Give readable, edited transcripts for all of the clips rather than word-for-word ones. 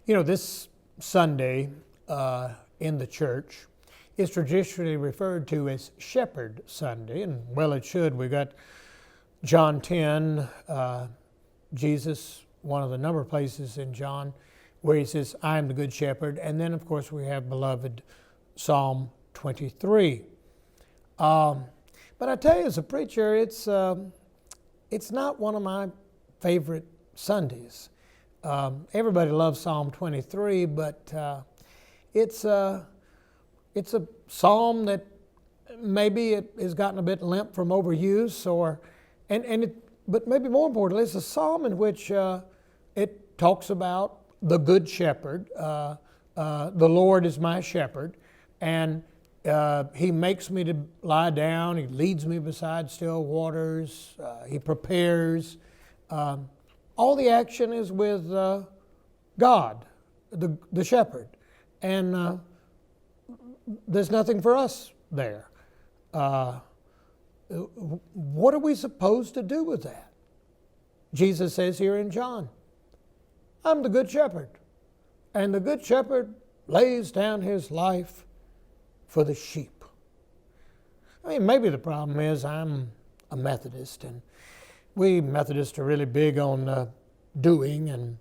This Sunday in the church is traditionally referred to as Shepherd Sunday, and well, it should. We got John 10, Jesus, one of the number of places in John where he says, I am the good shepherd. And then, of course, we have beloved Psalm 23. But I tell you, as a preacher, it's not one of my favorite Sundays. Everybody loves Psalm 23, but it's a psalm that maybe it has gotten a bit limp from overuse, but maybe more importantly, it's a psalm in which it talks about the good shepherd. The Lord is my shepherd, and he makes me to lie down. He leads me beside still waters. He prepares. All the action is with God, the shepherd, and there's nothing for us there. What are we supposed to do with that? Jesus says here in John, I'm the good shepherd, and the good shepherd lays down his life for the sheep. I mean, maybe the problem is I'm a Methodist, and we Methodists are really big on doing and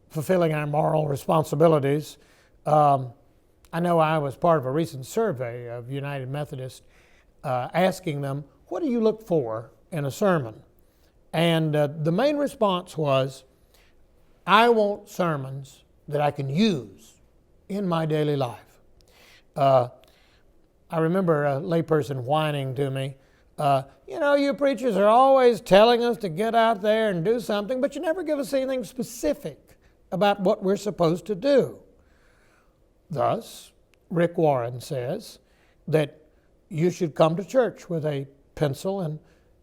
fulfilling our moral responsibilities. I know I was part of a recent survey of United Methodists asking them, what do you look for in a sermon? And the main response was, I want sermons that I can use in my daily life. I remember a layperson whining to me, you preachers are always telling us to get out there and do something, but you never give us anything specific about what we're supposed to do. Thus, Rick Warren says that you should come to church with a pencil and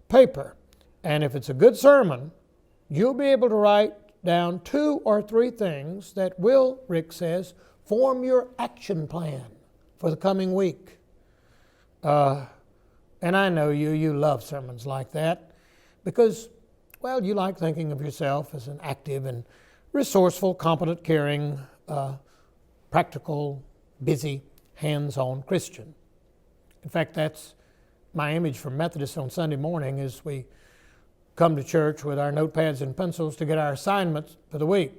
paper. And if it's a good sermon, you'll be able to write down 2 or 3 things that will, Rick says, form your action plan for the coming week. And I know you love sermons like that because, well, you like thinking of yourself as an active and resourceful, competent, caring, practical, busy, hands-on Christian. In fact, that's my image for Methodists on Sunday morning is we come to church with our notepads and pencils to get our assignments for the week.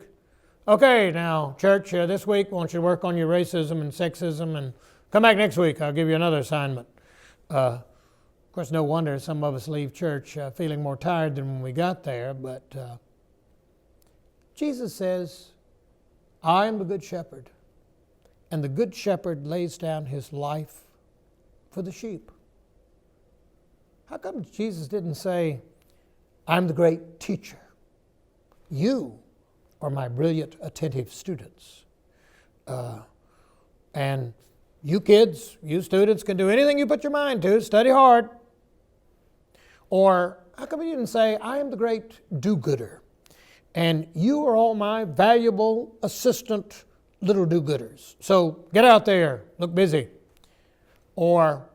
Okay, now, church, this week I want you to work on your racism and sexism, and come back next week, I'll give you another assignment. Of course, no wonder some of us leave church feeling more tired than when we got there, but Jesus says, I am the good shepherd, and the good shepherd lays down his life for the sheep. How come Jesus didn't say, I'm the great teacher. You are my brilliant, attentive students. And you kids, you students can do anything you put your mind to, study hard. Or how come he didn't say, I am the great do-gooder, and you are all my valuable assistant little do-gooders. So get out there, look busy. Or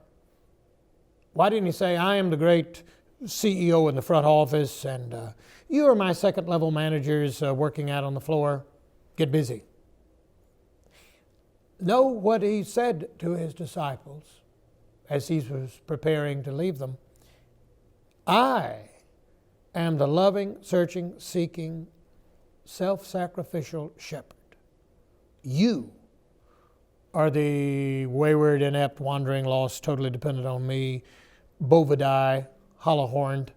why didn't he say, I am the great CEO in the front office, and you are my second-level managers working out on the floor. Get busy. Know what he said to his disciples as he was preparing to leave them. I am the loving, searching, seeking, self-sacrificial shepherd. You are the wayward, inept, wandering, lost, totally dependent on me, bovidae, hollow-horned,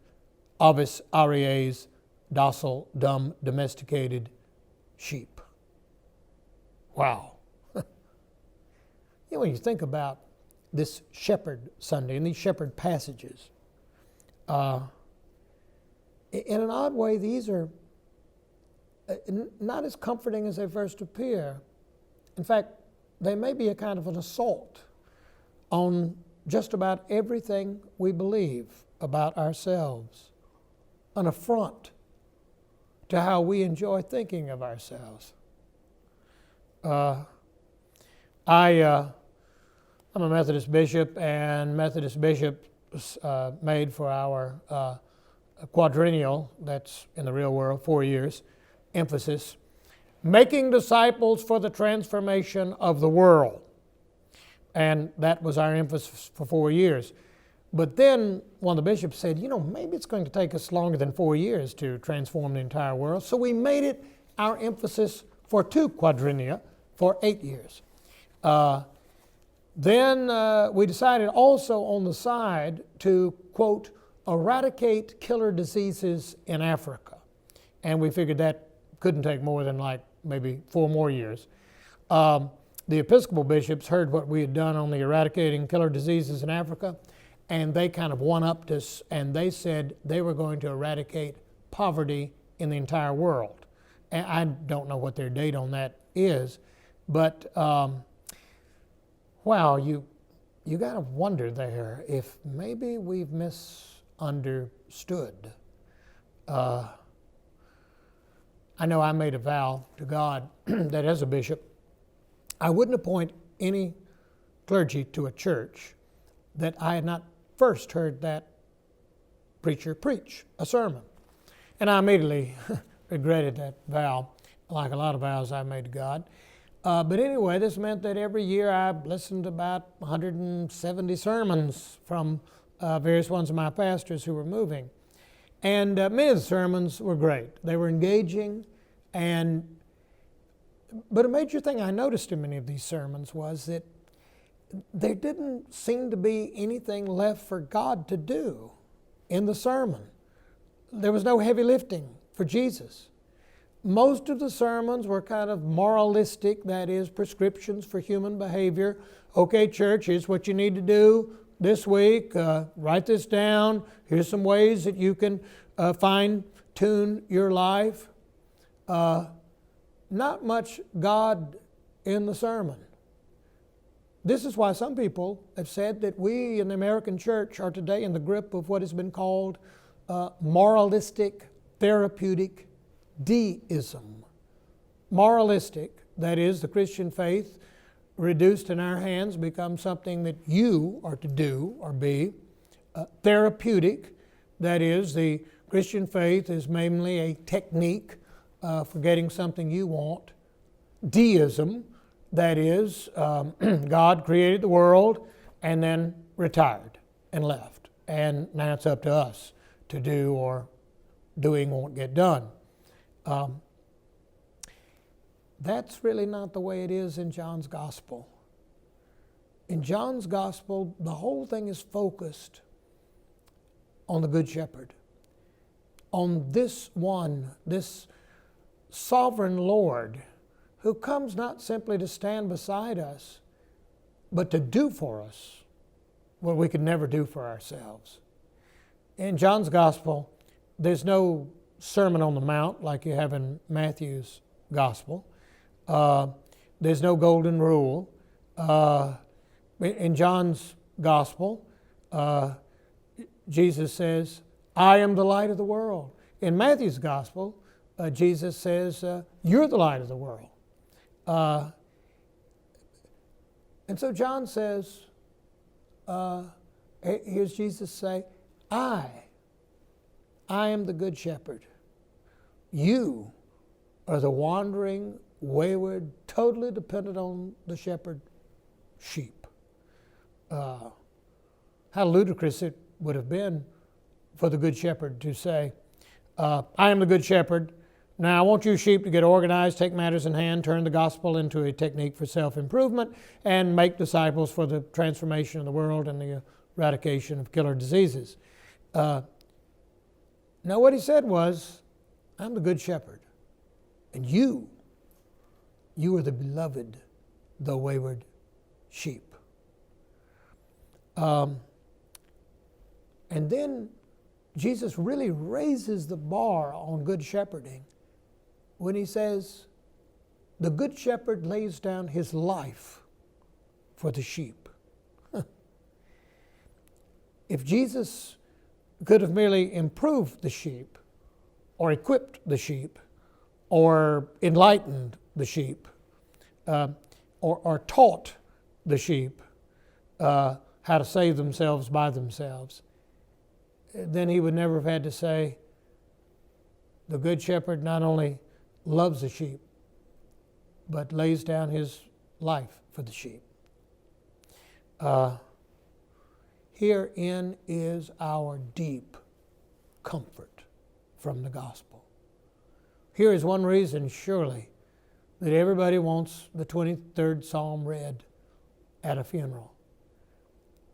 avis aries, docile, dumb, domesticated sheep. Wow. When you think about this Shepherd Sunday and these shepherd passages, in an odd way, these are not as comforting as they first appear. In fact, they may be a kind of an assault on just about everything we believe about ourselves, an affront to how we enjoy thinking of ourselves. I'm a Methodist bishop, and Methodist bishops made for our quadrennial, that's in the real world, 4 years, emphasis. making disciples for the transformation of the world. And that was our emphasis for 4 years. But then one of the bishops said, maybe it's going to take us longer than 4 years to transform the entire world. So we made it our emphasis for 2 quadrennia, for 8 years. Then we decided also on the side to, quote, eradicate killer diseases in Africa. And we figured that couldn't take more than maybe 4 more years. The Episcopal bishops heard what we had done on the eradicating killer diseases in Africa, and they kind of one-upped us, and they said they were going to eradicate poverty in the entire world. And I don't know what their date on that is, but wow, you got to wonder there if maybe we've misunderstood. I know I made a vow to God that as a bishop, I wouldn't appoint any clergy to a church that I had not first heard that preacher preach a sermon. And I immediately regretted that vow, like a lot of vows I made to God. But anyway, this meant that every year I listened to about 170 sermons from various ones of my pastors who were moving. And many of the sermons were great. They were engaging. But a major thing I noticed in many of these sermons was that there didn't seem to be anything left for God to do in the sermon. There was no heavy lifting for Jesus. Most of the sermons were kind of moralistic, that is, prescriptions for human behavior. Okay, church, here's what you need to do this week. Write this down. Here's some ways that you can fine-tune your life. Not much God in the sermon. This is why some people have said that we in the American church are today in the grip of what has been called moralistic therapeutic deism. Moralistic, that is, the Christian faith reduced in our hands becomes something that you are to do or be. Therapeutic, that is, the Christian faith is mainly a technique for getting something you want. Deism, that is, God created the world and then retired and left. And now it's up to us to do, or doing won't get done. That's really not the way it is in John's Gospel. In John's Gospel, the whole thing is focused on the Good Shepherd, on this one, this sovereign Lord who comes not simply to stand beside us, but to do for us what we could never do for ourselves. In John's Gospel, there's no Sermon on the Mount like you have in Matthew's Gospel. There's no golden rule. In John's Gospel, Jesus says, I am the light of the world. In Matthew's Gospel, Jesus says, you're the light of the world. And so John says, here's Jesus say, I am the good shepherd. You are the wandering, wayward, totally dependent on the shepherd sheep. How ludicrous it would have been for the good shepherd to say, I am the good shepherd. Now, I want you sheep to get organized, take matters in hand, turn the gospel into a technique for self-improvement, and make disciples for the transformation of the world and the eradication of killer diseases. Now, what he said was, I'm the good shepherd, and you are the beloved, the wayward sheep. And then Jesus really raises the bar on good shepherding when he says, the good shepherd lays down his life for the sheep. If Jesus could have merely improved the sheep, or equipped the sheep, or enlightened the sheep, or taught the sheep how to save themselves by themselves, then he would never have had to say, the good shepherd not only loves the sheep, but lays down his life for the sheep. Herein is our deep comfort from the gospel. Here is one reason, surely, that everybody wants the 23rd Psalm read at a funeral.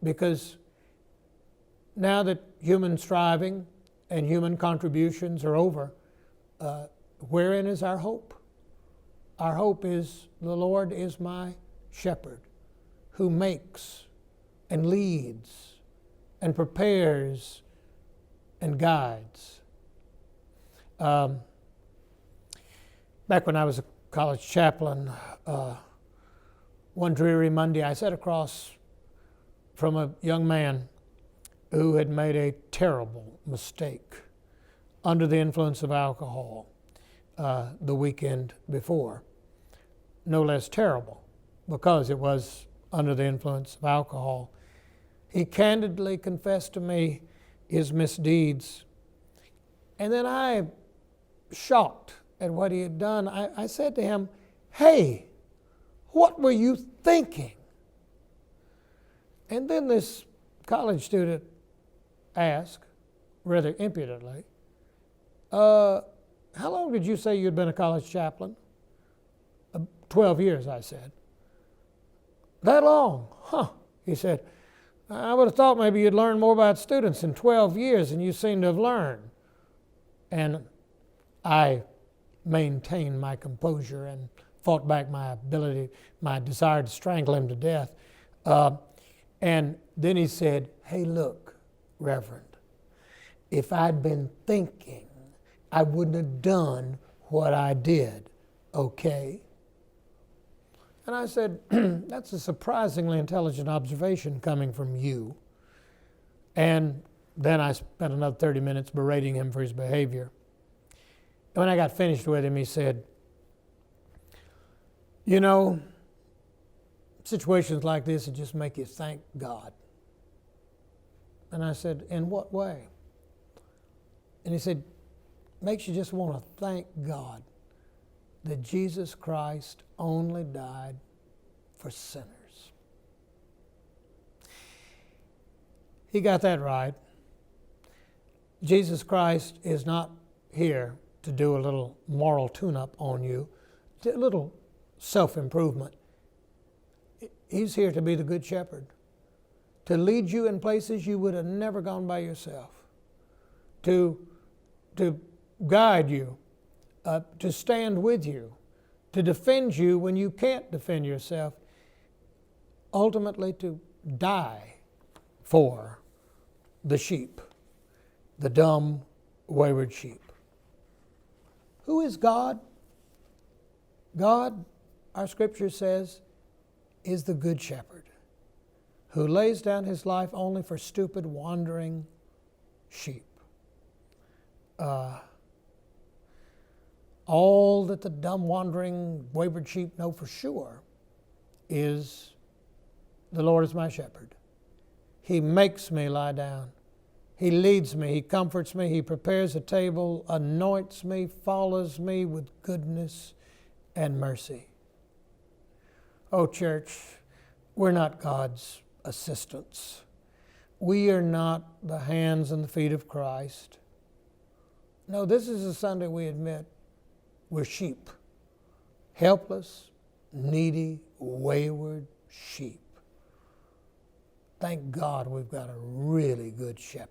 Because now that human striving and human contributions are over, wherein is our hope? Our hope is the Lord is my shepherd who makes and leads and prepares and guides. Back when I was a college chaplain, one dreary Monday I sat across from a young man who had made a terrible mistake under the influence of alcohol the weekend before. No less terrible because it was under the influence of alcohol. He candidly confessed to me his misdeeds. And then I, shocked at what he had done, I said to him, "Hey, what were you thinking?" And then this college student asked, rather impudently, "How long did you say you'd been a college chaplain?" 12 years, I said. "That long? Huh," he said. "I would have thought maybe you'd learned more about students in 12 years than you seem to have learned." And I maintained my composure and fought back my desire to strangle him to death. And then he said, "Hey, look, Reverend, if I'd been thinking, I wouldn't have done what I did, okay?" And I said, "That's a surprisingly intelligent observation coming from you." And then I spent another 30 minutes berating him for his behavior. And when I got finished with him, he said, "You know, situations like this, it just make you thank God." And I said, "In what way?" And he said, "Makes you just want to thank God that Jesus Christ only died for sinners." He got that right. Jesus Christ is not here to do a little moral tune-up on you, a little self-improvement. He's here to be the good shepherd, to lead you in places you would have never gone by yourself, to guide you, to stand with you, to defend you when you can't defend yourself, ultimately to die for the sheep, the dumb, wayward sheep. Who is God? God, our scripture says, is the good shepherd who lays down his life only for stupid, wandering sheep. All that the dumb, wandering, wayward sheep know for sure is the Lord is my shepherd. He makes me lie down. He leads me. He comforts me. He prepares a table, anoints me, follows me with goodness and mercy. Oh, church, we're not God's assistants. We are not the hands and the feet of Christ. No, this is a Sunday we admit we're sheep, helpless, needy, wayward sheep. Thank God we've got a really good shepherd.